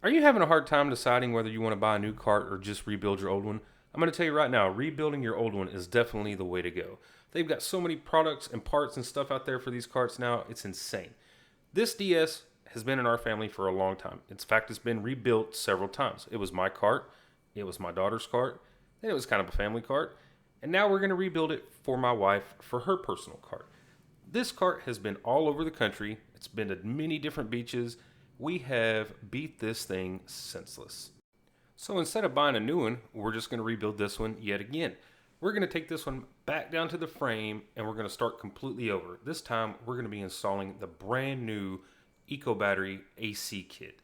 Are you having a hard time deciding whether you want to buy a new cart or just rebuild your old one? I'm going to tell you right now, rebuilding your old one is definitely the way to go. They've got so many products and parts and stuff out there for these carts now, it's insane. This DS has been in our family for a long time. In fact, it's been rebuilt several times. It was my cart, it was my daughter's cart, and it was kind of a family cart. And now we're going to rebuild it for my wife for her personal cart. This cart has been all over the country. It's been to many different beaches. We have beat this thing senseless. So instead of buying a new one, we're just going to rebuild this one yet again. We're going to take this one back down to the frame and we're going to start completely over. This time we're going to be installing the brand new Eco Battery AC kit.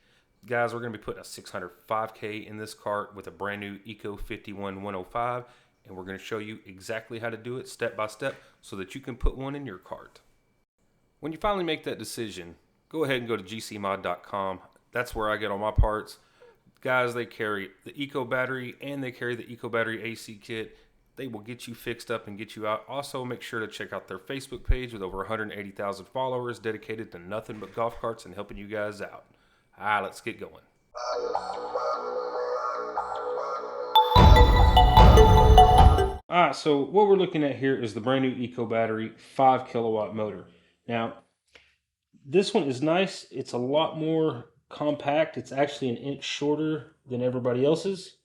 Guys, we're going to be putting a 605K in this cart with a brand new Eco 51105, and we're going to show you exactly how to do it step by step so that you can put one in your cart. When you finally make that decision, go ahead and go to gcmod.com. That's where I get all my parts. Guys, they carry the Eco Battery and they carry the Eco Battery AC kit. They will get you fixed up and get you out. Also, make sure to check out their Facebook page with over 180,000 followers dedicated to nothing but golf carts and helping you guys out. All right, let's get going. All right, so what we're looking at here is the brand new Eco Battery 5 kilowatt motor. Now, this one is nice. It's a lot more compact. It's actually an inch shorter than everybody else's.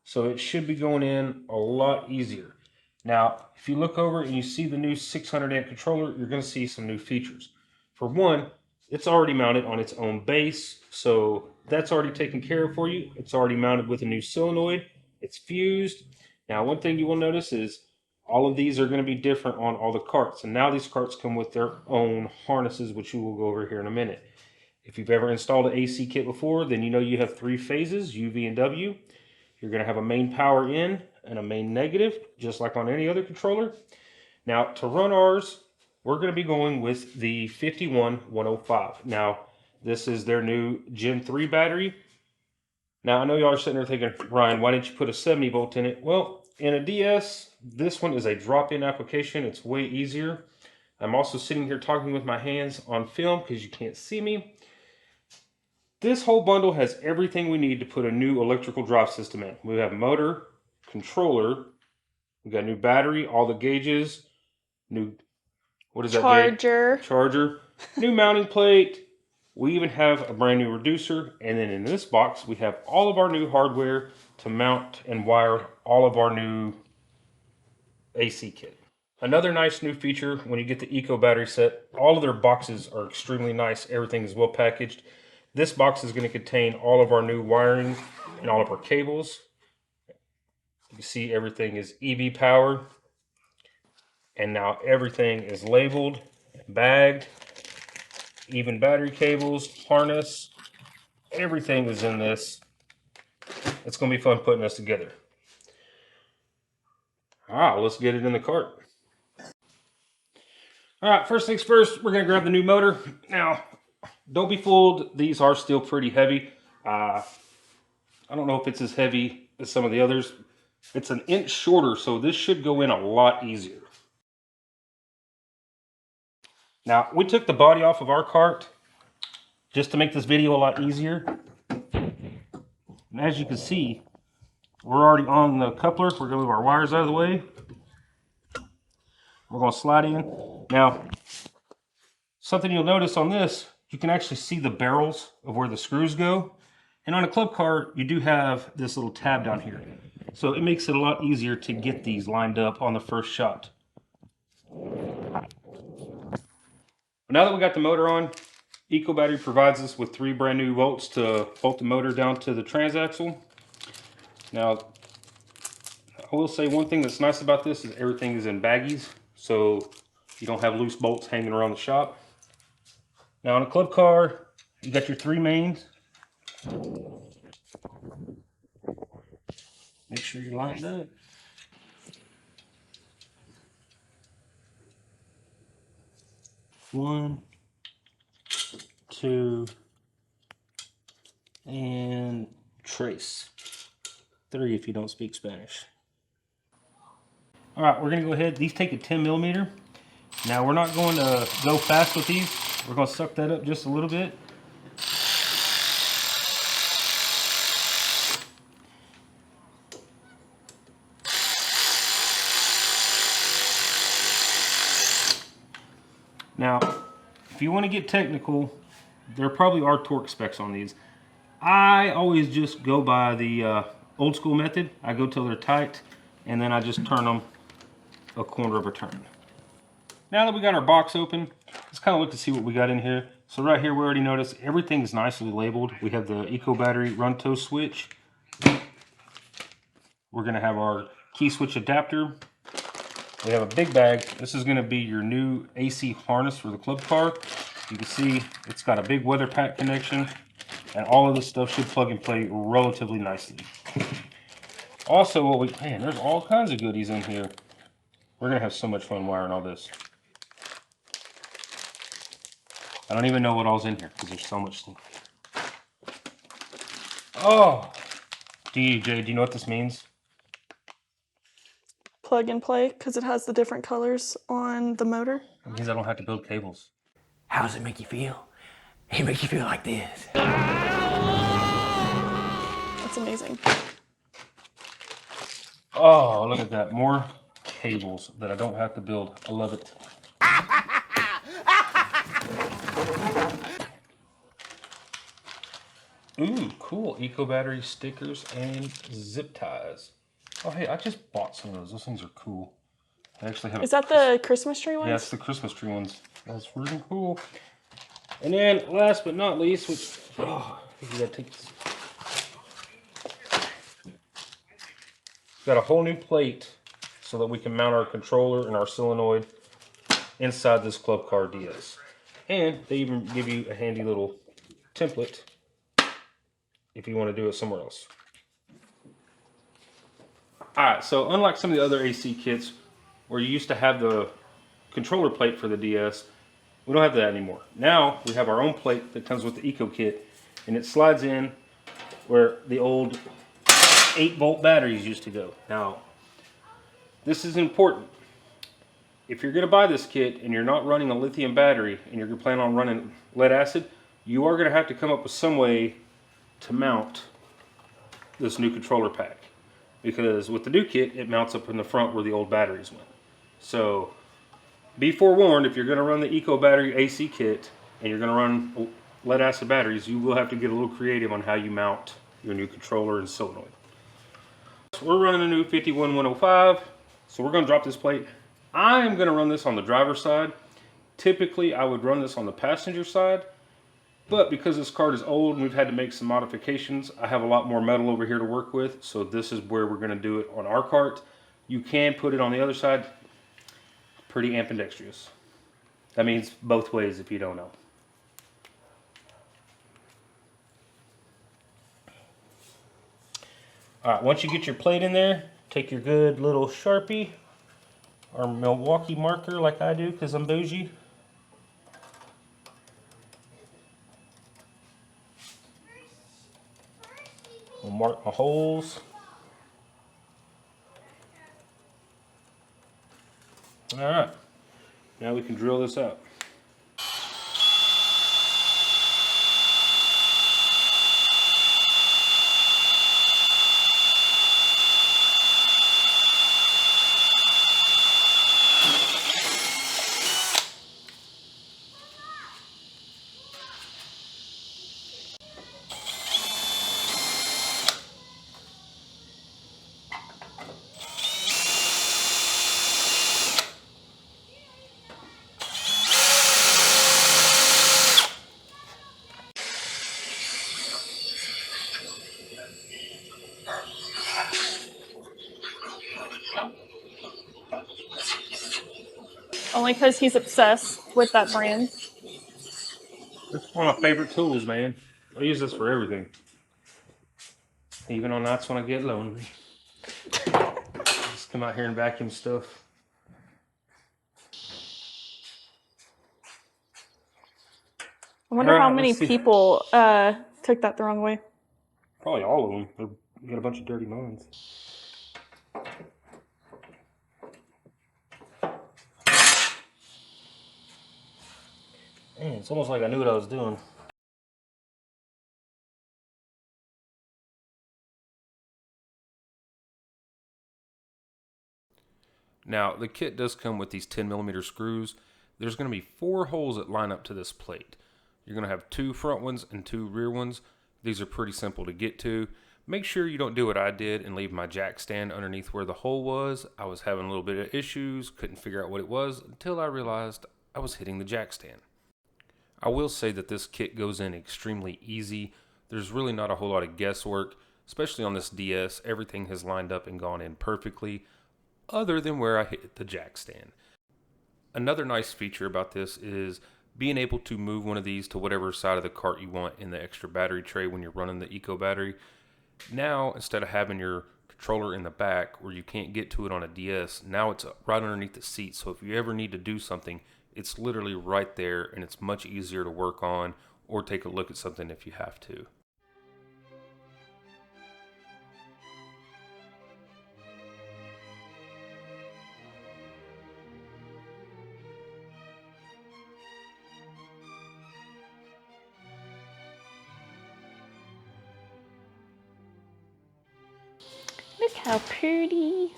So it should be going in a lot easier. Now, if you look over and you see the new 600 amp controller, you're going to see some new features. For one, it's already mounted on its own base, so that's already taken care of for you. It's already mounted with a new solenoid. It's fused. Now, one thing you will notice is all of these are going to be different on all the carts. And now these carts come with their own harnesses, which we will go over here in a minute. If you've ever installed an AC kit before, then you know you have three phases, U, V, and W. You're going to have a main power in and a main negative, just like on any other controller. Now, to run ours, we're going to be going with the 51105. Now, this is their new Gen 3 battery. Now, I know y'all are sitting there thinking, Ryan, why didn't you put a 70 volt in it? Well, in a DS, this one is a drop-in application. It's way easier. I'm also sitting here talking with my hands on film because you can't see me. This whole bundle has everything we need to put a new electrical drive system in. We have motor, controller, we got a new battery, all the gauges, new, what is that? Charger, new mounting plate. We even have a brand new reducer. And then in this box, we have all of our new hardware to mount and wire all of our new AC kit. Another nice new feature when you get the Eco Battery set, all of their boxes are extremely nice. Everything is well packaged. This box is going to contain all of our new wiring and all of our cables. You can see everything is EV powered. And now everything is labeled, bagged, even battery cables, harness, everything is in this. It's going to be fun putting this together. All right, let's get it in the cart. All right, first things first, we're going to grab the new motor. Now, don't be fooled, these are still pretty heavy. I don't know if it's as heavy as some of the others. It's an inch shorter, so this should go in a lot easier. Now, we took the body off of our cart just to make this video a lot easier. And as you can see, we're already on the coupler. We're going to move our wires out of the way. We're going to slide in. Now, something you'll notice on this, you can actually see the barrels of where the screws go. And on a club cart, you do have this little tab down here. So it makes it a lot easier to get these lined up on the first shot. Now that we got the motor on, Eco Battery provides us with 3 brand new bolts to bolt the motor down to the transaxle. Now, I will say one thing that's nice about this is everything is in baggies, so you don't have loose bolts hanging around the shop. Now on a club car, you got your 3 mains. Make sure you're lined up. One, 2, and trace. 3 if you don't speak Spanish. All right, we're gonna go ahead. These take a 10 millimeter. Now we're not going to go fast with these. We're gonna suck that up just a little bit. if you want to get technical, there probably are torque specs on these. I always just go by the old school method. I go till they're tight, and then I just turn them a quarter of a turn. Now that we got our box open, let's kind of look to see what we got in here. So right here, we already noticed everything is nicely labeled. We have the Eco Battery run toe switch. We're gonna have our key switch adapter. We have a big bag. This is gonna be your new AC harness for the club car. You can see it's got a big weather pack connection, and all of this stuff should plug and play relatively nicely. Also, man, there's all kinds of goodies in here. We're gonna have so much fun wiring all this. I don't even know what all's in here because there's so much stuff. Oh, DJ, do you know what this means? Plug and play, because it has the different colors on the motor. It means I don't have to build cables. How does it make you feel? It makes you feel like this. That's amazing. Oh, look at that. More cables that I don't have to build. I love it. Ooh, cool. Eco Battery stickers and zip ties. Oh, hey, I just bought some of those. Those things are cool. I actually have. Is that the Christmas tree ones? Yeah, it's the Christmas tree ones. That's really cool. And then, last but not least, which I think you gotta take this. Got a whole new plate so that we can mount our controller and our solenoid inside this Club Car DS. And they even give you a handy little template if you want to do it somewhere else. Alright, so unlike some of the other AC kits where you used to have the controller plate for the DS, we don't have that anymore. Now we have our own plate that comes with the Eco Kit, and it slides in where the old 8-volt batteries used to go. Now, this is important. If you're going to buy this kit and you're not running a lithium battery and you're planning on running lead acid, you are going to have to come up with some way to mount this new controller pack. Because with the new kit, it mounts up in the front where the old batteries went. So, be forewarned, if you're going to run the Eco Battery AC kit and you're going to run lead acid batteries, you will have to get a little creative on how you mount your new controller and solenoid. So we're running a new 51105, so we're going to drop this plate. I'm going to run this on the driver's side. Typically, I would run this on the passenger side, but because this cart is old and we've had to make some modifications, I have a lot more metal over here to work with, so this is where we're going to do it on our cart. You can put it on the other side. Pretty ambidextrous. That means both ways if you don't know. Alright, once you get your plate in there, take your good little Sharpie or Milwaukee marker like I do because I'm bougie. I'll mark my holes. Alright, now we can drill this out. Only because he's obsessed with that brand. It's one of my favorite tools, man. I use this for everything. Even on nights when I get lonely. Just come out here and vacuum stuff. I wonder how many people took that the wrong way. Probably all of them. They got a bunch of dirty minds. Man, it's almost like I knew what I was doing. Now, the kit does come with these 10mm screws. there's going to be 4 holes that line up to this plate. You're going to have 2 front ones and 2 rear ones. These are pretty simple to get to. Make sure you don't do what I did and leave my jack stand underneath where the hole was. I was having a little bit of issues, couldn't figure out what it was until I realized I was hitting the jack stand. I will say that this kit goes in extremely easy. There's really not a whole lot of guesswork, especially on this DS. Everything has lined up and gone in perfectly, other than where I hit the jack stand. Another nice feature about this is being able to move one of these to whatever side of the cart you want in the extra battery tray when you're running the Eco battery. Now, instead of having your controller in the back where you can't get to it on a DS, now it's right underneath the seat. So if you ever need to do something, it's literally right there, and it's much easier to work on or take a look at something if you have to. Look how pretty.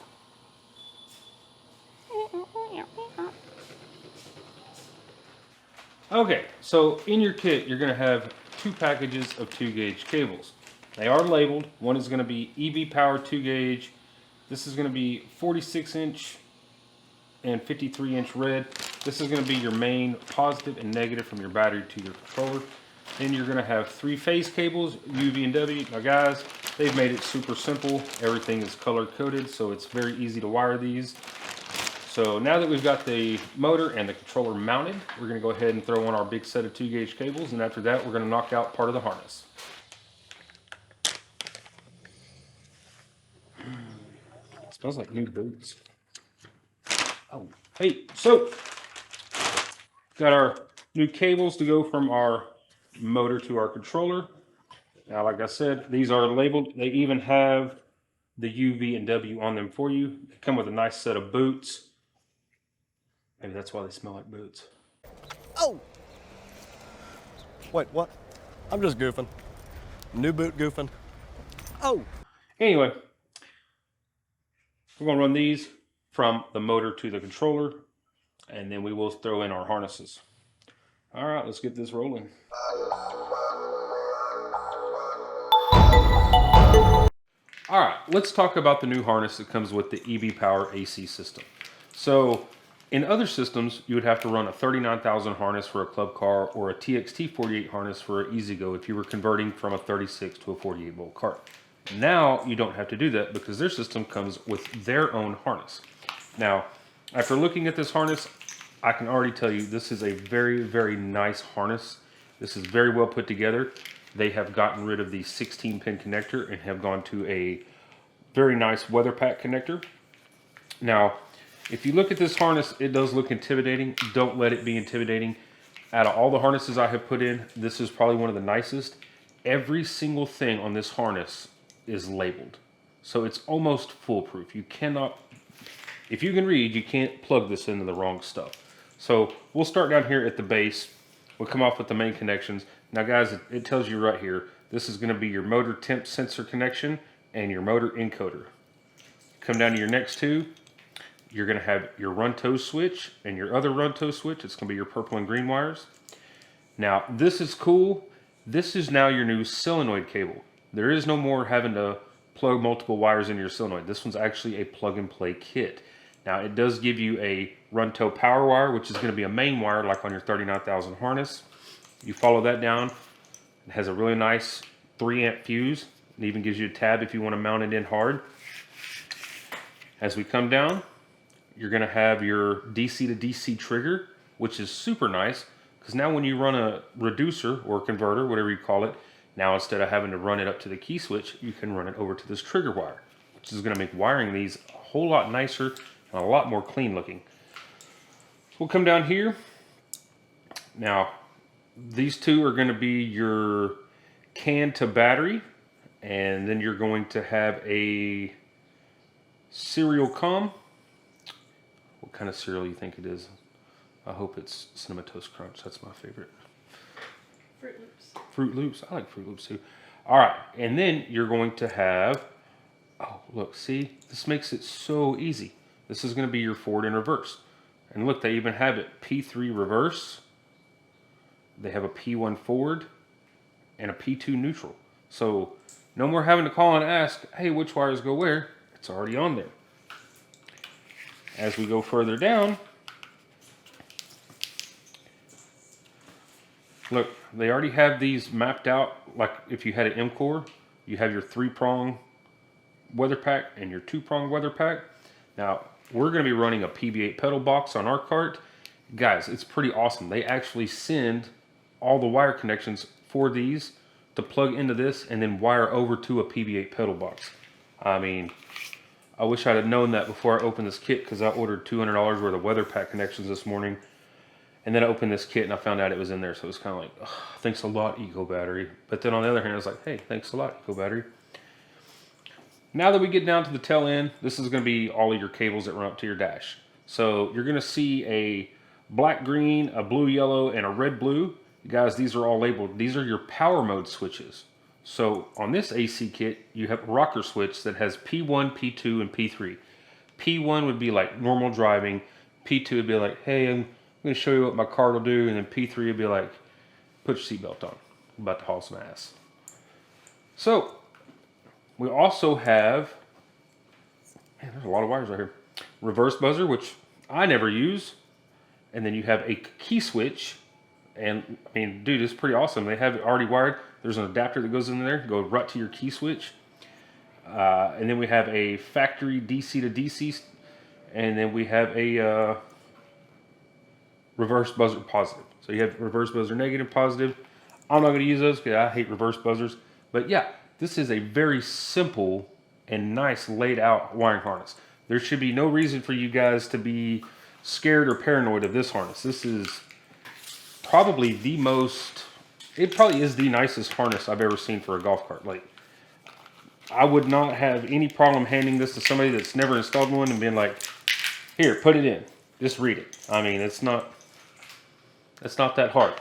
Okay, so in your kit, you're going to have 2 packages of 2-gauge cables. They are labeled. One is going to be EV power 2-gauge. This is going to be 46-inch and 53-inch red. This is going to be your main positive and negative from your battery to your controller. Then you're going to have 3 phase cables, UV and W. Now guys, they've made it super simple. Everything is color coded, so it's very easy to wire these. So now that we've got the motor and the controller mounted, we're going to go ahead and throw on our big set of 2-gauge cables, and after that we're going to knock out part of the harness. It smells like new boots. Oh, hey, so got our new cables to go from our motor to our controller. Now, like I said, these are labeled. They even have the UV and W on them for you. They come with a nice set of boots. Maybe that's why they smell like boots. Oh! Wait, what? I'm just goofing. New boot goofing. Oh! Anyway, we're going to run these from the motor to the controller, and then we will throw in our harnesses. All right, let's get this rolling. All right, let's talk about the new harness that comes with the EV Power AC system. So, in other systems, you would have to run a 39,000 harness for a club car or a TXT48 harness for an E-Z-GO if you were converting from a 36 to a 48 volt cart. Now, you don't have to do that because their system comes with their own harness. Now, after looking at this harness, I can already tell you this is a very, very nice harness. This is very well put together. They have gotten rid of the 16-pin connector and have gone to a very nice weather pack connector. Now, if you look at this harness, it does look intimidating. Don't let it be intimidating. Out of all the harnesses I have put in, this is probably one of the nicest. Every single thing on this harness is labeled. So it's almost foolproof. You cannot, if you can read, you can't plug this into the wrong stuff. So we'll start down here at the base. We'll come off with the main connections. Now guys, it tells you right here, this is going to be your motor temp sensor connection and your motor encoder. Come down to your next two. You're going to have your run toe switch and your other run toe switch. It's going to be your purple and green wires. Now, this is cool. This is now your new solenoid cable. There is no more having to plug multiple wires into your solenoid. This one's actually a plug and play kit. Now, it does give you a run toe power wire, which is going to be a main wire like on your 39,000 harness. You follow that down. It has a really nice 3 amp fuse. It even gives you a tab if you want to mount it in hard. As we come down, you're going to have your DC to DC trigger, which is super nice because now when you run a reducer or converter, whatever you call it, now instead of having to run it up to the key switch, you can run it over to this trigger wire, which is going to make wiring these a whole lot nicer and a lot more clean looking. We'll come down here. Now, these two are going to be your can to battery, and then you're going to have a serial comm. What kind of cereal do you think it is? I hope it's Cinnamon Toast Crunch. That's my favorite. Fruit Loops. Fruit Loops. I like Fruit Loops too. All right, and then you're going to have, oh, look, see? This makes it so easy. This is going to be your forward and reverse. And look, they even have it P3 reverse. They have a P1 forward and a P2 neutral. So no more having to call and ask, hey, which wires go where? It's already on there. As we go further down, look, they already have these mapped out. Like if you had an M-Core, you have your 3-prong weather pack and your 2-prong weather pack. Now, we're going to be running a PB8 pedal box on our cart. Guys, it's pretty awesome. They actually send all the wire connections for these to plug into this and then wire over to a PB8 pedal box. I mean, I wish I'd have known that before I opened this kit, because I ordered $200 worth of weather pack connections this morning. And then I opened this kit and I found out it was in there. So it was kind of like, oh, thanks a lot, Eco Battery. But then on the other hand, I was like, hey, thanks a lot, Eco Battery. Now that we get down to the tail end, this is going to be all of your cables that run up to your dash. So you're going to see a black green, a blue yellow, and a red blue. Guys, these are all labeled. These are your power mode switches. So on this AC kit, you have a rocker switch that has P1, P2, and P3. P1 would be like normal driving. P2 would be like, hey, I'm going to show you what my car will do. And then P3 would be like, put your seatbelt on. I'm about to haul some ass. So we also have, man, there's a lot of wires right here. Reverse buzzer, which I never use. And then you have a key switch. And I mean, dude, it's pretty awesome. They have it already wired. There's an adapter that goes in there, go right to your key switch. And then we have a factory DC to DC. And then we have a reverse buzzer positive. So you have reverse buzzer negative, positive. I'm not going to use those because I hate reverse buzzers. But yeah, this is a very simple and nice laid out wiring harness. There should be no reason for you guys to be scared or paranoid of this harness. This is probably the most, it probably is the nicest harness I've ever seen for a golf cart. Like, I would not have any problem handing this to somebody that's never installed one and being like, here, put it in. Just read it. I mean, it's not that hard.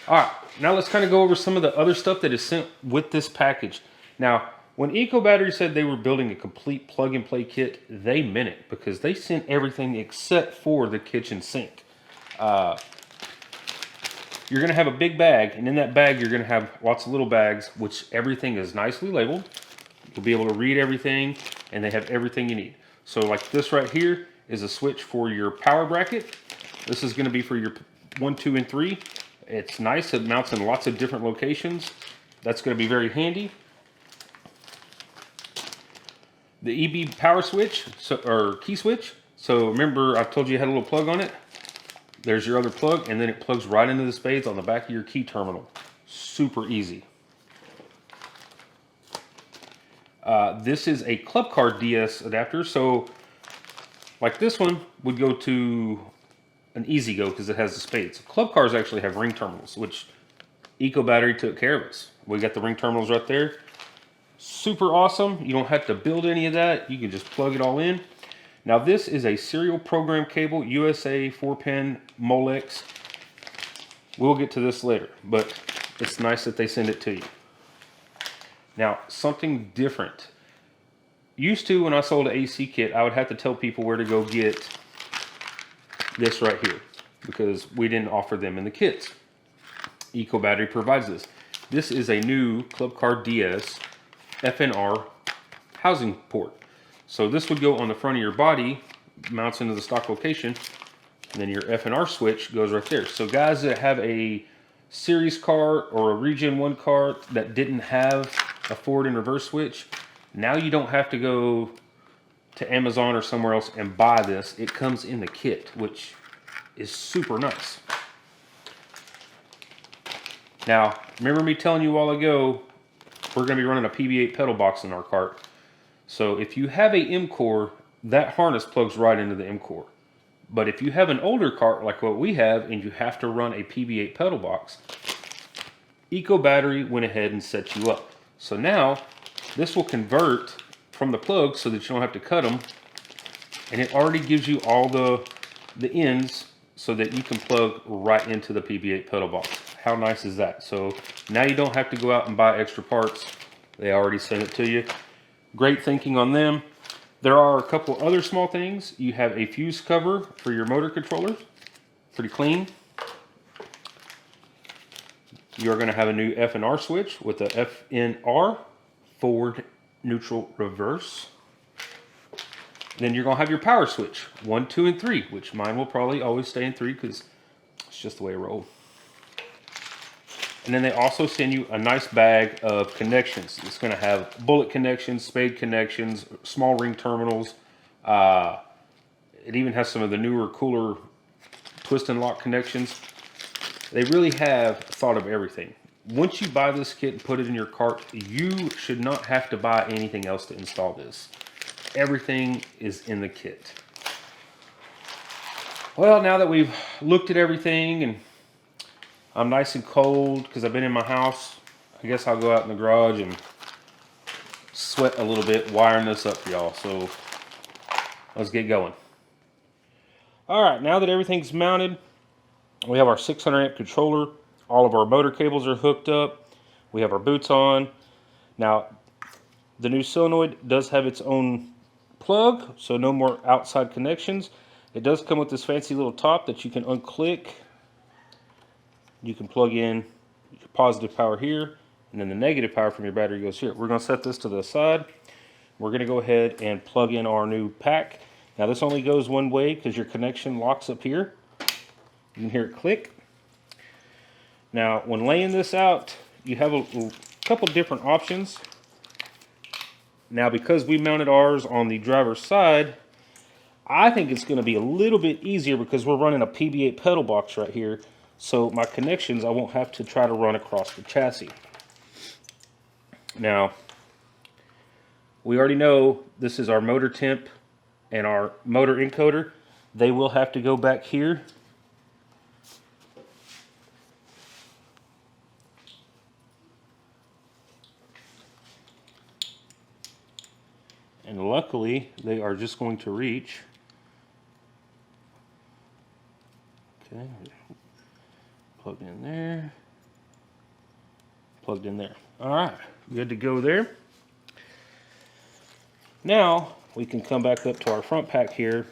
All right, now let's kind of go over some of the other stuff that is sent with this package. Now, when Eco Battery said they were building a complete plug-and-play kit, they meant it, because they sent everything except for the kitchen sink. You're going to have a big bag, and in that bag you're going to have lots of little bags, which everything is nicely labeled. You'll be able to read everything, and they have everything you need. So like this right here is a switch for your power bracket. This is going to be for your 1, 2, and 3. It's nice. It mounts in lots of different locations. That's going to be very handy. The EB power switch, or key switch. So remember, I told you it had a little plug on it. There's your other plug, and then it plugs right into the spades on the back of your key terminal. Super easy. This is a Club Car DS adapter. So like this one would go to an Easy Go because it has the spades. Club Cars actually have ring terminals, which Eco Battery took care of us. We got the ring terminals right there. Super awesome. You don't have to build any of that. You can just plug it all in. Now this is a serial program cable, USA 4-pin Molex. We'll get to this later, but it's nice that they send it to you. Now, something different. Used to, when I sold an AC kit, I would have to tell people where to go get this right here, because we didn't offer them in the kits. Eco Battery provides this. This is a new Club Car DS FNR housing port. So this would go on the front of your body, mounts into the stock location, and then your FNR switch goes right there. So guys that have a series car or a Regen 1 car that didn't have a forward and reverse switch, now you don't have to go to Amazon or somewhere else and buy this. It comes in the kit, which is super nice. Now, remember me telling you a while ago, we're going to be running a PB8 pedal box in our cart. So if you have a M-Core, that harness plugs right into the M-Core. But if you have an older cart like what we have and you have to run a PB8 pedal box, Eco Battery went ahead and set you up. So now this will convert from the plug so that you don't have to cut them, and it already gives you all the ends so that you can plug right into the PB8 pedal box. How nice is that? So now you don't have to go out and buy extra parts. They already sent it to you. Great thinking on them. There are a couple other small things. You have a fuse cover for your motor controller. Pretty clean. You're going to have a new F&R switch with the F&R, forward, neutral, reverse. Then you're going to have your power switch, 1, 2, and 3, which mine will probably always stay in 3 because it's just the way I roll. And then they also send you a nice bag of connections. It's going to have bullet connections, spade connections, small ring terminals. It even has some of the newer, cooler twist and lock connections. They really have thought of everything. Once you buy this kit and put it in your cart, you should not have to buy anything else to install this. Everything is in the kit. Well, now that we've looked at everything and I'm nice and cold because I've been in my house, I guess I'll go out in the garage and sweat a little bit wiring this up for y'all. So let's get going. All right, now that everything's mounted, we have our 600 amp controller. All of our motor cables are hooked up. We have our boots on. Now, the new solenoid does have its own plug, so no more outside connections. It does come with this fancy little top that you can unclick. You can plug in your positive power here, and then the negative power from your battery goes here. We're going to set this to the side. We're going to go ahead and plug in our new pack. Now, this only goes one way because your connection locks up here. You can hear it click. Now, when laying this out, you have a couple different options. Now, because we mounted ours on the driver's side, I think it's going to be a little bit easier because we're running a PB8 pedal box right here. So my connections, I won't have to try to run across the chassis. Now, we already know this is our motor temp and our motor encoder. They will have to go back here. And luckily, they are just going to reach. Okay, plugged in there, plugged in there. All right, good to go there. Now, we can come back up to our front pack here.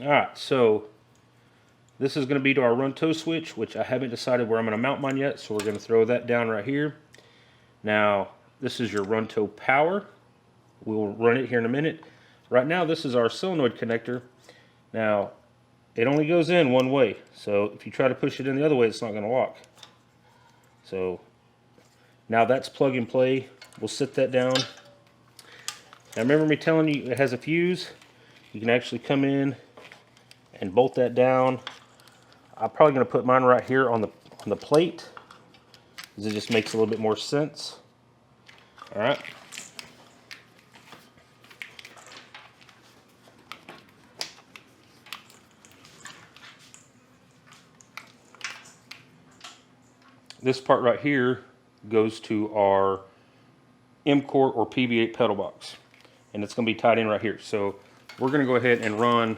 All right, so this is going to be to our run tow switch, which I haven't decided where I'm going to mount mine yet, so we're going to throw that down right here. Now, this is your run tow power. We'll run it here in a minute. Right now, this is our solenoid connector. Now, it only goes in one way, so if you try to push it in the other way, it's not going to lock. So, now that's plug and play. We'll sit that down. Now, remember me telling you it has a fuse? You can actually come in and bolt that down. I'm probably going to put mine right here on the plate, because it just makes a little bit more sense. All right. This part right here goes to our M-Core or PB8 pedal box, and it's going to be tied in right here. So we're going to go ahead and run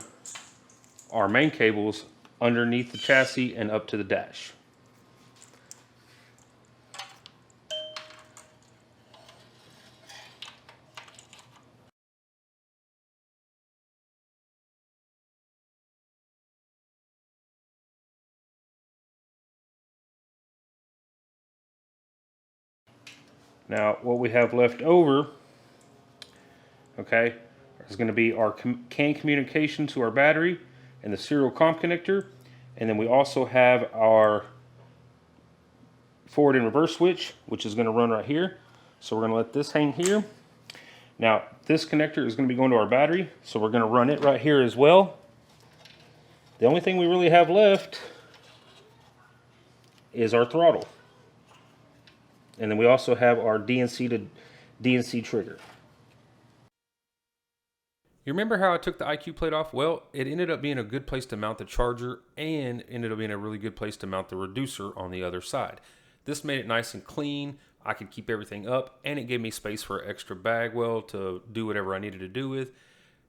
our main cables underneath the chassis and up to the dash. Now, what we have left over, okay, is going to be our CAN communication to our battery and the serial comm connector. And then we also have our forward and reverse switch, which is going to run right here. So we're going to let this hang here. Now, this connector is going to be going to our battery, so we're going to run it right here as well. The only thing we really have left is our throttle. And then we also have our DNC to DNC trigger. You remember how I took the IQ plate off? Well, it ended up being a good place to mount the charger and ended up being a really good place to mount the reducer on the other side. This made it nice and clean. I could keep everything up, and it gave me space for an extra bag well to do whatever I needed to do with.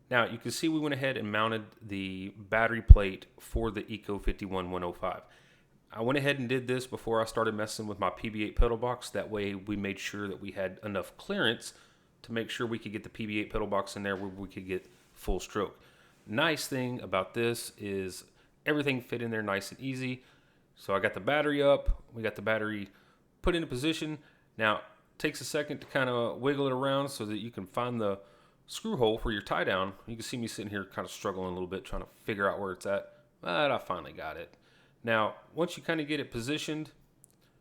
Now, you can see we went ahead and mounted the battery plate for the Eco 51105. I went ahead and did this before I started messing with my PB8 pedal box. That way we made sure that we had enough clearance to make sure we could get the PB8 pedal box in there where we could get full stroke. Nice thing about this is everything fit in there nice and easy. So I got the battery up, we got the battery put into position. Now, it takes a second to kind of wiggle it around so that you can find the screw hole for your tie down. You can see me sitting here kind of struggling a little bit trying to figure out where it's at, but I finally got it. Now, once you kind of get it positioned,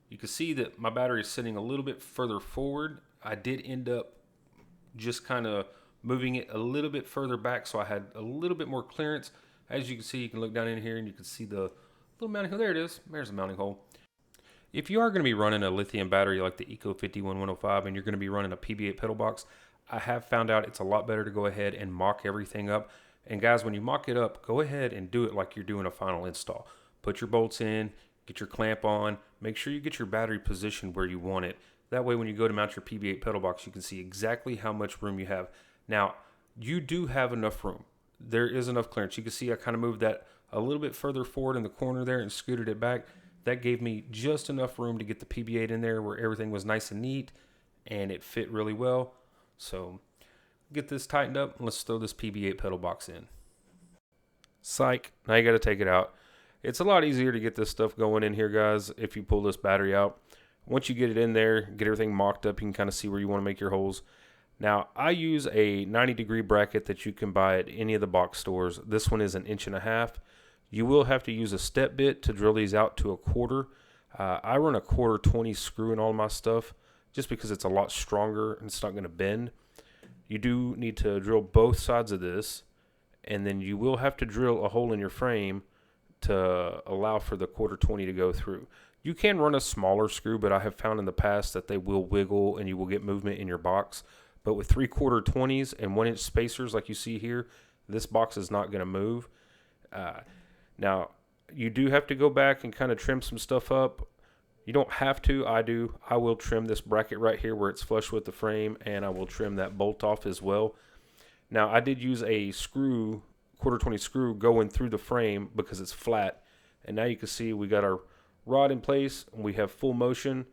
you can see that my battery is sitting a little bit further forward. I did end up just kind of moving it a little bit further back so I had a little bit more clearance. As you can see, you can look down in here and you can see the little mounting hole. There it is. There's a mounting hole. If you are going to be running a lithium battery like the Eco 51105 and you're going to be running a PB8 pedal box, I have found out it's a lot better to go ahead and mock everything up. And guys, when you mock it up, go ahead and do it like you're doing a final install. Put your bolts in, get your clamp on, make sure you get your battery positioned where you want it. That way when you go to mount your PB8 pedal box, you can see exactly how much room you have. Now, you do have enough room. There is enough clearance. You can see I kind of moved that a little bit further forward in the corner there and scooted it back. That gave me just enough room to get the PB8 in there where everything was nice and neat and it fit really well. So get this tightened up and let's throw this PB8 pedal box in. Psych, now you got to take it out. It's a lot easier to get this stuff going in here, guys, if you pull this battery out. Once you get it in there, get everything mocked up, you can kind of see where you want to make your holes. Now, I use a 90-degree bracket that you can buy at any of the box stores. This one is 1.5 inches. You will have to use a step bit to drill these out to 1/4. I run a 1/4 20 screw in all my stuff just because it's a lot stronger and it's not going to bend. You do need to drill both sides of this, and then you will have to drill a hole in your frame to allow for the 1/4 20 to go through. You can run a smaller screw, but I have found in the past that they will wiggle and you will get movement in your box. But with 3/4 20s and 1-inch spacers like you see here, this box is not going to move. Now, you do have to go back and kind of trim some stuff up. You don't have to. I do. I will trim this bracket right here where it's flush with the frame, and I will trim that bolt off as well. Now, I did use a screw, 1/4 20 screw going through the frame because it's flat. And now you can see we got our rod in place, and we have full motion,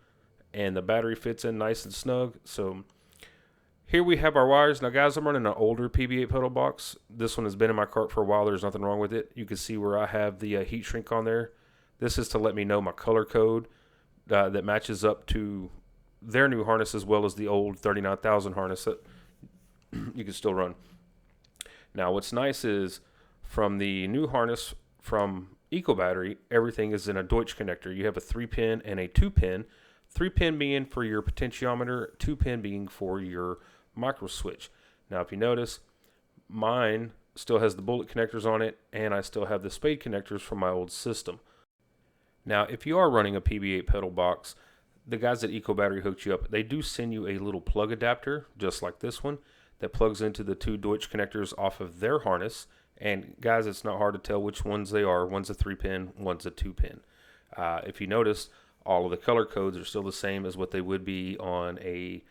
and the battery fits in nice and snug. So here we have our wires. Now, guys, I'm running an older PB8 pedal box. This one has been in my cart for a while. There's nothing wrong with it. You can see where I have the heat shrink on there. This is to let me know my color code that matches up to their new harness as well as the old 39,000 harness that you can still run. Now, what's nice is from the new harness from Eco Battery, everything is in a Deutsch connector. You have a 3-pin and a 2-pin. 3-pin being for your potentiometer, 2-pin being for your micro switch. Now, if you notice, mine still has the bullet connectors on it, and I still have the spade connectors from my old system. Now, if you are running a PB8 pedal box, the guys at Eco Battery hooked you up. They do send you a little plug adapter, just like this one, that plugs into the 2 Deutsch connectors off of their harness. And guys, it's not hard to tell which ones they are. One's a 3-pin, one's a 2-pin. If you notice, all of the color codes are still the same as what they would be on a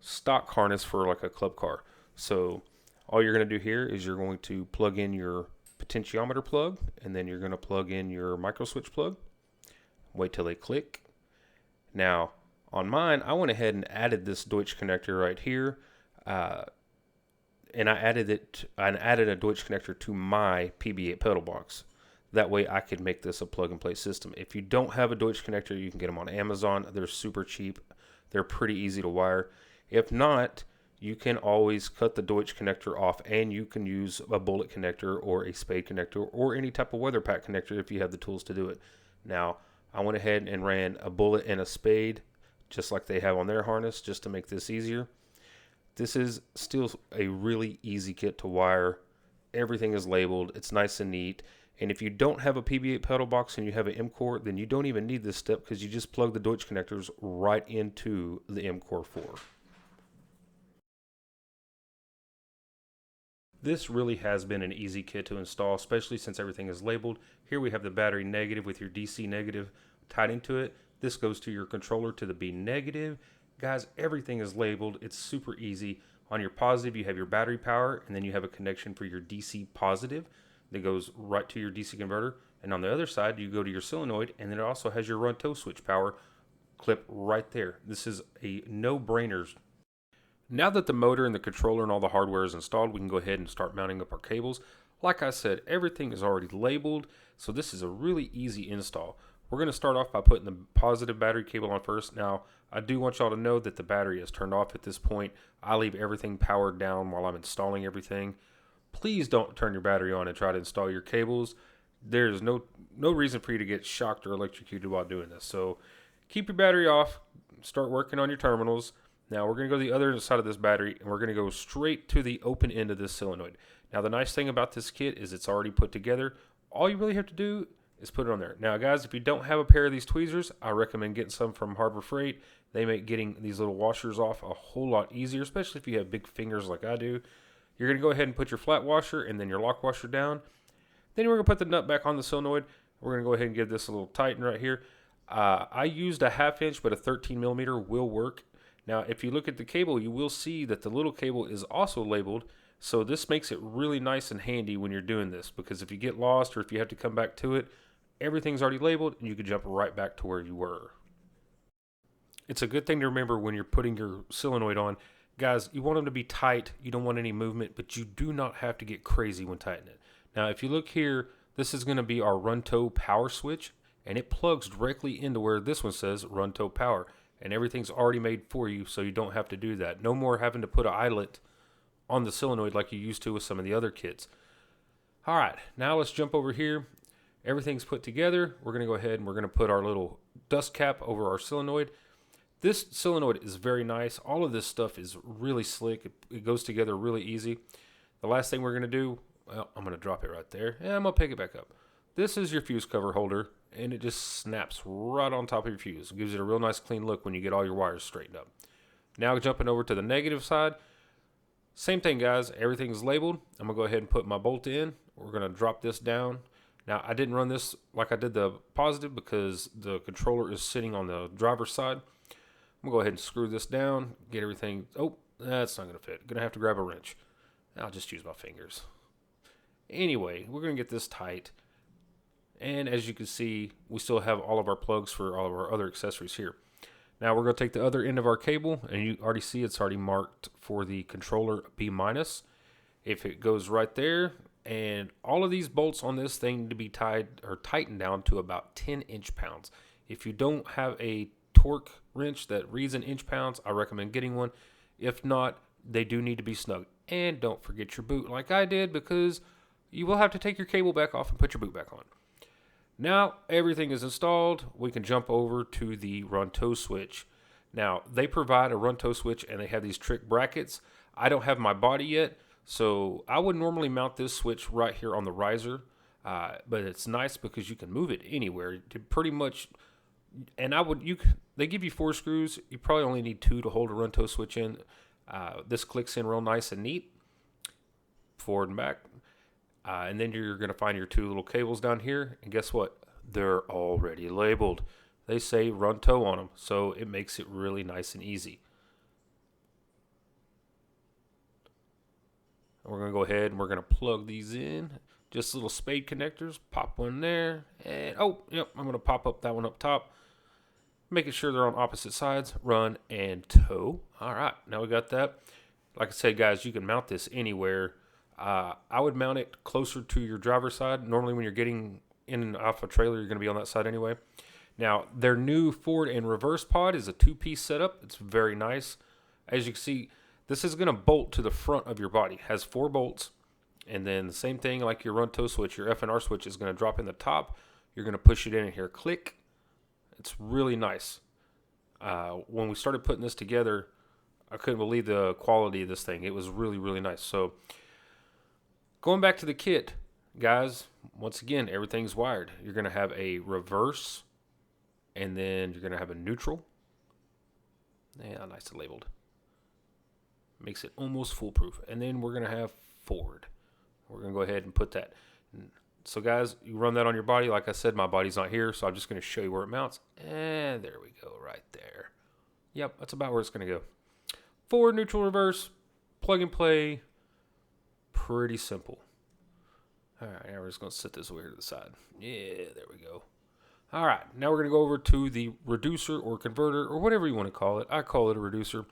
stock harness for like a club car. So all you're going to do here is you're going to plug in your potentiometer plug, and then you're going to plug in your micro switch plug. Wait till they click. Now, on mine, I went ahead and added this Deutsch connector right here. And I added a Deutsch connector to my PB8 pedal box. That way I could make this a plug-and-play system. If you don't have a Deutsch connector, you can get them on Amazon. They're super cheap. They're pretty easy to wire. If not, you can always cut the Deutsch connector off, and you can use a bullet connector or a spade connector or any type of weather pack connector if you have the tools to do it. Now, I went ahead and ran a bullet and a spade, just like they have on their harness, just to make this easier. This is still a really easy kit to wire. Everything is labeled. It's nice and neat. And if you don't have a PB8 pedal box and you have an M-Core, then you don't even need this step because you just plug the Deutsch connectors right into the M-Core 4. This really has been an easy kit to install, especially since everything is labeled. Here we have the battery negative with your DC negative tied into it. This goes to your controller to the B negative. Guys, everything is labeled. It's super easy. On your positive, you have your battery power, and then you have a connection for your DC positive that goes right to your DC converter. And on the other side, you go to your solenoid, and then it also has your run toe switch power clip right there. This is a no-brainer. Now that the motor and the controller and all the hardware is installed, we can go ahead and start mounting up our cables. Like I said, everything is already labeled, so this is a really easy install. We're going to start off by putting the positive battery cable on first. Now, I do want y'all to know that the battery is turned off at this point. I leave everything powered down while I'm installing everything. Please don't turn your battery on and try to install your cables. There's no reason for you to get shocked or electrocuted while doing this. So keep your battery off, start working on your terminals. Now we're going to go to the other side of this battery, and we're going to go straight to the open end of this solenoid. Now the nice thing about this kit is it's already put together. All you really have to do is put it on there. Now guys, if you don't have a pair of these tweezers, I recommend getting some from Harbor Freight. They make getting these little washers off a whole lot easier, especially if you have big fingers like I do. You're going to go ahead and put your flat washer and then your lock washer down. Then we're going to put the nut back on the solenoid. We're going to go ahead and give this a little tighten right here. I used a 1/2 inch, but a 13 millimeter will work. Now, if you look at the cable, you will see that the little cable is also labeled. So this makes it really nice and handy when you're doing this, because if you get lost or if you have to come back to it, everything's already labeled and you can jump right back to where you were. It's a good thing to remember when you're putting your solenoid on. Guys, you want them to be tight. You don't want any movement, but you do not have to get crazy when tightening it. Now, if you look here, this is going to be our run tow power switch, and it plugs directly into where this one says run tow power, and everything's already made for you, so you don't have to do that. No more having to put an eyelet on the solenoid like you used to with some of the other kits. All right, now let's jump over here. Everything's put together. We're going to go ahead and we're going to put our little dust cap over our solenoid. This solenoid is very nice. All of this stuff is really slick. It goes together really easy. The last thing we're going to do, well, I'm going to drop it right there, and I'm going to pick it back up. This is your fuse cover holder, and it just snaps right on top of your fuse. It gives it a real nice clean look when you get all your wires straightened up. Now jumping over to the negative side, same thing guys, everything's labeled. I'm going to go ahead and put my bolt in. We're going to drop this down. Now I didn't run this like I did the positive because the controller is sitting on the driver's side. I'm going to go ahead and screw this down, get everything. Oh, that's not going to fit. Going to have to grab a wrench. I'll just use my fingers. Anyway, we're going to get this tight. And as you can see, we still have all of our plugs for all of our other accessories here. Now we're going to take the other end of our cable, and you already see it's already marked for the controller B-. If it goes right there, and all of these bolts on this thing need to be tied or tightened down to about 10 inch-pounds. If you don't have a torque wrench that reads in inch-pounds, I recommend getting one. If not, they do need to be snug. And don't forget your boot like I did, because you will have to take your cable back off and put your boot back on. Now everything is installed. We can jump over to the run tow switch. Now they provide a run tow switch, and they have these trick brackets. I don't have my body yet, so I would normally mount this switch right here on the riser. But it's nice because you can move it anywhere to pretty much. And they give you 4 screws. You probably only need 2 to hold a run tow switch in. This clicks in real nice and neat, forward and back. And then you're going to find your 2 little cables down here. And guess what? They're already labeled. They say run tow on them. So it makes it really nice and easy. And we're going to go ahead and we're going to plug these in. Just little spade connectors. Pop one there. And oh, yep, I'm going to pop up that one up top. Making sure they're on opposite sides. Run and tow. All right, now we got that. Like I said, guys, you can mount this anywhere. I would mount it closer to your driver's side. Normally when you're getting in and off a trailer, you're going to be on that side anyway. Now, their new forward and reverse pod is a 2-piece setup. It's very nice. As you can see, this is going to bolt to the front of your body. It has 4 bolts. And then the same thing like your run tow switch, your F&R switch is going to drop in the top. You're going to push it in here. Click. It's really nice. When we started putting this together, I couldn't believe the quality of this thing. It was really, really nice. So going back to the kit, guys, once again, everything's wired. You're going to have a reverse, and then you're going to have a neutral. Yeah, nicely labeled. Makes it almost foolproof. And then we're going to have forward. We're going to go ahead and put that. So, guys, you run that on your body. Like I said, my body's not here, so I'm just going to show you where it mounts. And there we go, right there. Yep, that's about where it's going to go. Forward, neutral, reverse, plug and play. Pretty simple. All right, now we're just going to set this over here to the side. Yeah, there we go. All right, now we're going to go over to the reducer or converter or whatever you want to call it. I call it a reducer.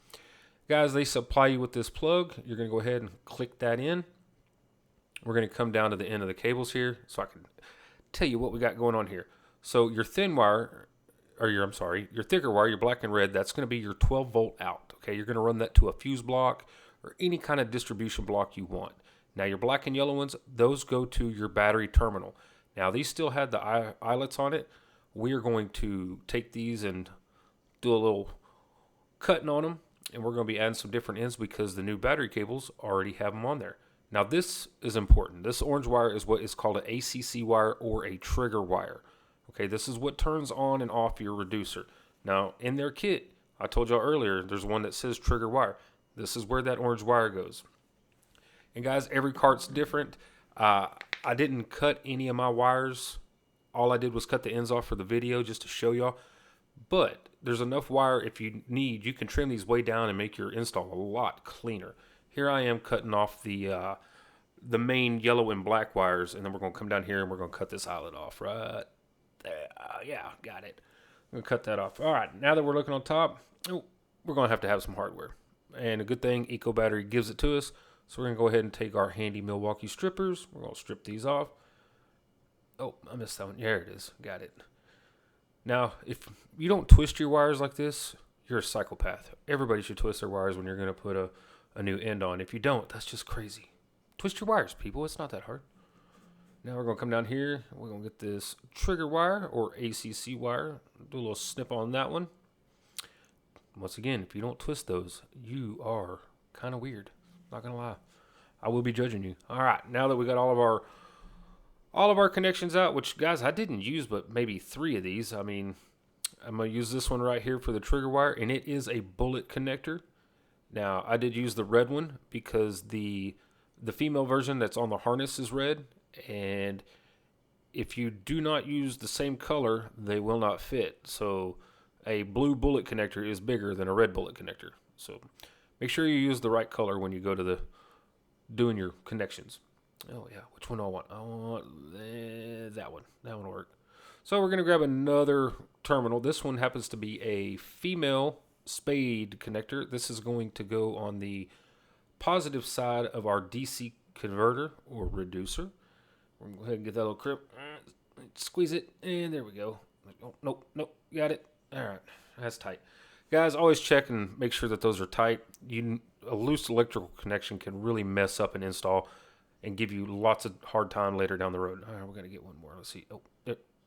Guys, they supply you with this plug. You're going to go ahead and click that in. We're going to come down to the end of the cables here so I can tell you what we got going on here. So your thin wire, or your thicker wire, your black and red, that's going to be your 12 volt out. Okay, you're going to run that to a fuse block or any kind of distribution block you want. Now your black and yellow ones, those go to your battery terminal. Now these still had the eyelets on it. We are going to take these and do a little cutting on them, and we're going to be adding some different ends because the new battery cables already have them on there. Now this is important. This orange wire is what is called an ACC wire or a trigger wire. Okay, this is what turns on and off your reducer. Now in their kit, I told y'all earlier, there's one that says trigger wire. This is where that orange wire goes. And guys, every cart's different. I didn't cut any of my wires. All I did was cut the ends off for the video just to show y'all. But there's enough wire, if you need, you can trim these way down and make your install a lot cleaner. Here I am cutting off the main yellow and black wires, and then we're going to come down here and we're going to cut this eyelet off right there. Yeah, got it. I'm going to cut that off. All right, now that we're looking on top, we're going to have some hardware. And a good thing, Eco Battery gives it to us. So we're going to go ahead and take our handy Milwaukee strippers. We're going to strip these off. Oh, I missed that one. There it is. Got it. Now, if you don't twist your wires like this, you're a psychopath. Everybody should twist their wires when you're going to put a new end on. If you don't, that's just crazy. Twist your wires, people. It's not that hard. Now we're going to come down here. We're going to get this trigger wire or ACC wire. Do a little snip on that one. Once again, if you don't twist those, you are kind of weird. Not going to lie. I will be judging you. All right, now that we got all of our connections out, which, guys, I didn't use but maybe 3 of these. I mean, I'm going to use this one right here for the trigger wire, and it is a bullet connector. Now, I did use the red one because the female version that's on the harness is red, and if you do not use the same color, they will not fit. So a blue bullet connector is bigger than a red bullet connector. So make sure you use the right color when you go to doing your connections. Oh yeah, which one do I want? I want that one. That one will work. So we're gonna grab another terminal. This one happens to be a female spade connector. This is going to go on the positive side of our DC converter or reducer. We're gonna go ahead and get that little clip. Squeeze it, and there we go. Oh, nope, got it. All right, that's tight. Guys, always check and make sure that those are tight. A loose electrical connection can really mess up an install and give you lots of hard time later down the road. All right, we're going to get one more. Let's see. Oh,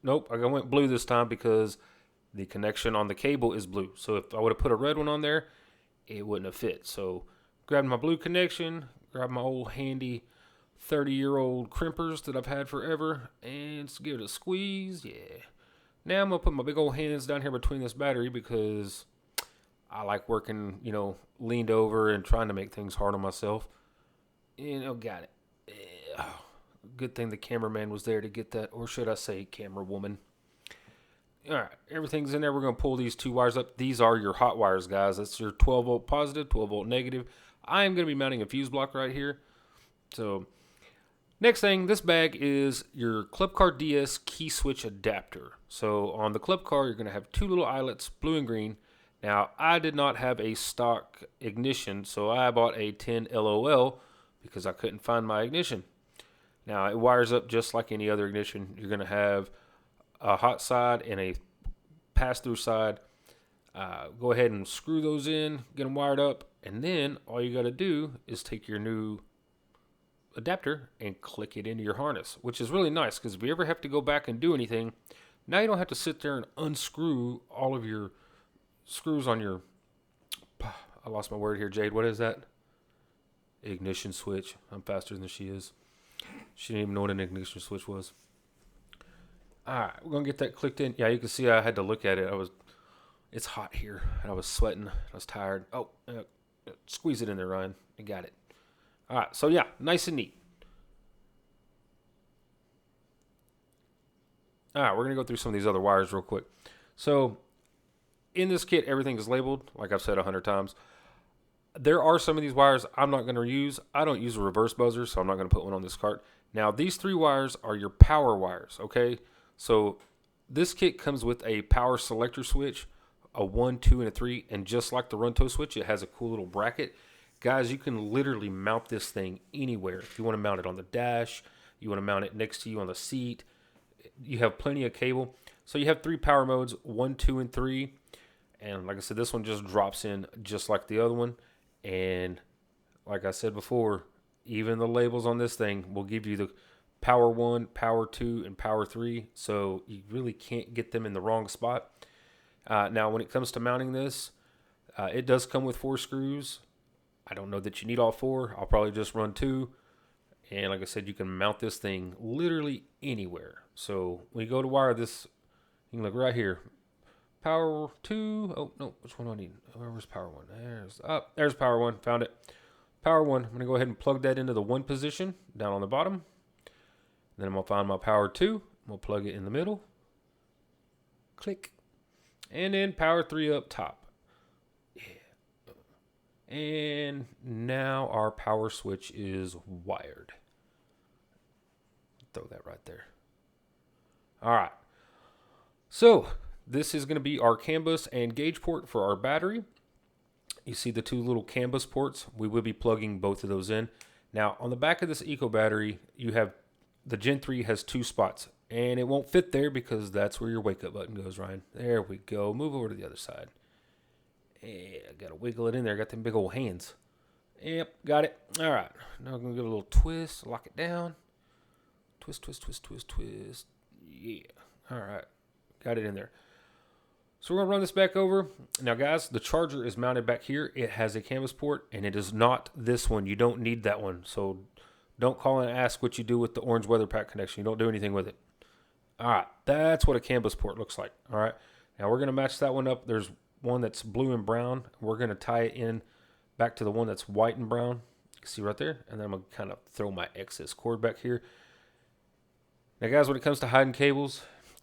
nope, I went blue this time because the connection on the cable is blue. So if I would have put a red one on there, it wouldn't have fit. So grab my blue connection, grab my old handy 30-year-old crimpers that I've had forever, and let's give it a squeeze. Yeah. Now I'm going to put my big old hands down here between this battery because I like working, leaned over and trying to make things hard on myself. Got it. Good thing the cameraman was there to get that, or should I say camera woman. All right, everything's in there. We're going to pull these 2 wires up. These are your hot wires, guys. That's your 12 volt positive, 12 volt negative. I am going to be mounting a fuse block right here. So next thing, this bag is your Club Car DS key switch adapter. So on the Club Car, you're going to have 2 little eyelets, blue and green. Now, I did not have a stock ignition, so I bought a 10 LOL because I couldn't find my ignition. Now, it wires up just like any other ignition. You're going to have a hot side and a pass-through side. Go ahead and screw those in, get them wired up, and then all you got to do is take your new adapter and click it into your harness, which is really nice because if you ever have to go back and do anything, now you don't have to sit there and unscrew all of your screws on your, I lost my word here, Jade. What is that? Ignition switch. I'm faster than she is. She didn't even know what an ignition switch was. All right, we're going to get that clicked in. Yeah, you can see I had to look at it. It's hot here, and I was sweating. I was tired. Oh, squeeze it in there, Ryan. You got it. All right, so yeah, nice and neat. All right, we're going to go through some of these other wires real quick. So in this kit, everything is labeled, like I've said 100 times. There are some of these wires I'm not going to use. I don't use a reverse buzzer, so I'm not going to put one on this cart. Now, these 3 wires are your power wires, okay? So this kit comes with a power selector switch. a 1, 2, and a 3. And just like the run tow switch, it has a cool little bracket. Guys, you can literally mount this thing anywhere. If you want to mount it on the dash, you want to mount it next to you on the seat, you have plenty of cable. So you have 3 power modes, 1, 2, and 3. And like I said, this one just drops in just like the other one. And like I said before, even the labels on this thing will give you the power 1, power 2, and power 3. So you really can't get them in the wrong spot. Now, when it comes to mounting this, it does come with 4 screws. I don't know that you need all 4. I'll probably just run 2. And like I said, you can mount this thing literally anywhere. So when you go to wire this, you can look right here. Power 2. Oh, no. Which one do I need? Where's power 1? There's power 1. Found it. Power 1. I'm going to go ahead and plug that into the 1 position down on the bottom. Then I'm going to find my power 2. I'm going to plug it in the middle. Click. And then power 3 up top. Yeah. And now our power switch is wired. Throw that right there. All right. So this is going to be our CAN bus and gauge port for our battery. You see the 2 little CAN bus ports. We will be plugging both of those in. Now on the back of this Eco battery, you have the Gen 3 has 2 spots. And it won't fit there because that's where your wake up button goes, Ryan. There we go. Move over to the other side. Yeah, I got to wiggle it in there. Got them big old hands. Yep, got it. All right. Now I'm going to give it a little twist. Lock it down. Twist, twist, twist, twist, twist. Yeah. All right. Got it in there. So we're going to run this back over. Now, guys, the charger is mounted back here. It has a canvas port, and it is not this one. You don't need that one. So don't call and ask what you do with the orange weather pack connection. You don't do anything with it. All right, that's what a CAN bus port looks like. All right, now we're going to match that one up. There's one that's blue and brown. We're going to tie it in back to the one that's white and brown. You can see right there. And then I'm going to kind of throw my excess cord back here. Now, guys, when it comes to hiding cables,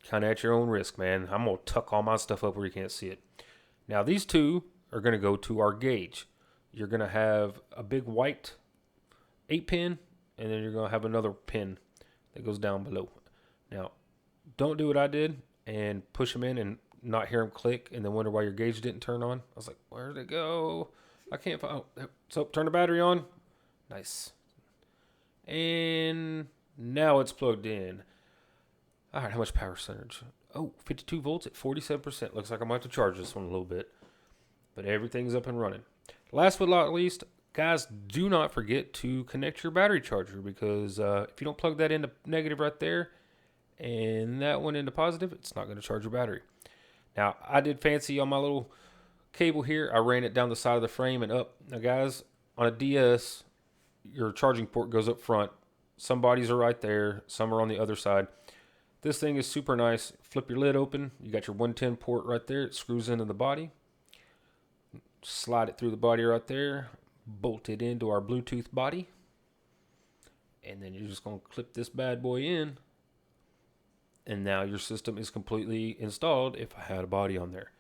kind of at your own risk, man. I'm going to tuck all my stuff up where you can't see it. Now, these 2 are going to go to our gauge. You're going to have a big white 8-pin, and then you're going to have another pin that goes down below. Now, don't do what I did and push them in and not hear them click and then wonder why your gauge didn't turn on. I was like, where'd it go? I can't find. Oh, so turn the battery on. Nice. And now it's plugged in. All right, how much power percentage? Oh, 52 volts at 47%. Looks like I might have to charge this one a little bit. But everything's up and running. Last but not least, guys, do not forget to connect your battery charger because if you don't plug that into negative right there, and that one into positive, it's not going to charge your battery. Now, I did fancy on my little cable here. I ran it down the side of the frame and up. Now, guys, on a DS, your charging port goes up front. Some bodies are right there. Some are on the other side. This thing is super nice. Flip your lid open. You got your 110 port right there. It screws into the body. Slide it through the body right there. Bolt it into our Bluetooth body. And then you're just going to clip this bad boy in. And now your system is completely installed if I had a body on there.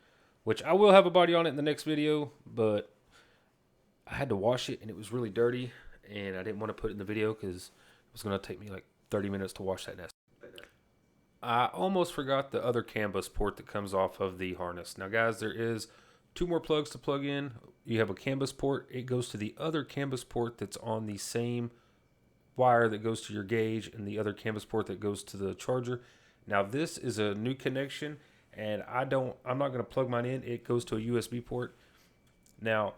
Which I will have a body on it in the next video, but I had to wash it and it was really dirty. And I didn't want to put it in the video because it was going to take me like 30 minutes to wash that nest. I almost forgot the other CAN bus port that comes off of the harness. Now, guys, there is 2 more plugs to plug in. You have a CAN bus port. It goes to the other CAN bus port that's on the same wire that goes to your gauge and the other CAN bus port that goes to the charger. Now this is a new connection and I'm not going to plug mine in. It goes to a USB port. Now,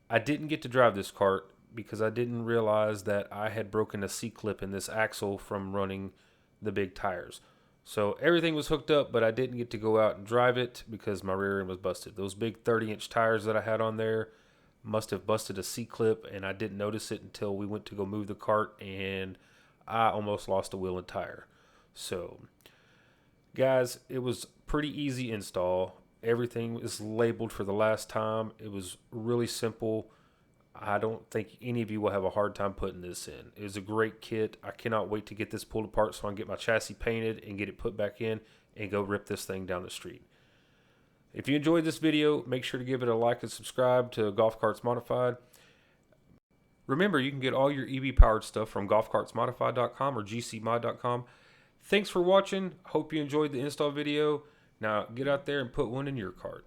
I didn't get to drive this cart because I didn't realize that I had broken a C-clip in this axle from running the big tires. So everything was hooked up, but I didn't get to go out and drive it because my rear end was busted. Those big 30-inch tires that I had on there must have busted a C-clip, and I didn't notice it until we went to go move the cart, and I almost lost a wheel and tire. So, guys, it was pretty easy install. Everything is labeled for the last time. It was really simple. I don't think any of you will have a hard time putting this in. It was a great kit. I cannot wait to get this pulled apart so I can get my chassis painted and get it put back in and go rip this thing down the street. If you enjoyed this video, make sure to give it a like and subscribe to Golf Carts Modified. Remember, you can get all your EV powered stuff from golfcartsmodified.com or gcmod.com. Thanks for watching. Hope you enjoyed the install video. Now get out there and put one in your cart.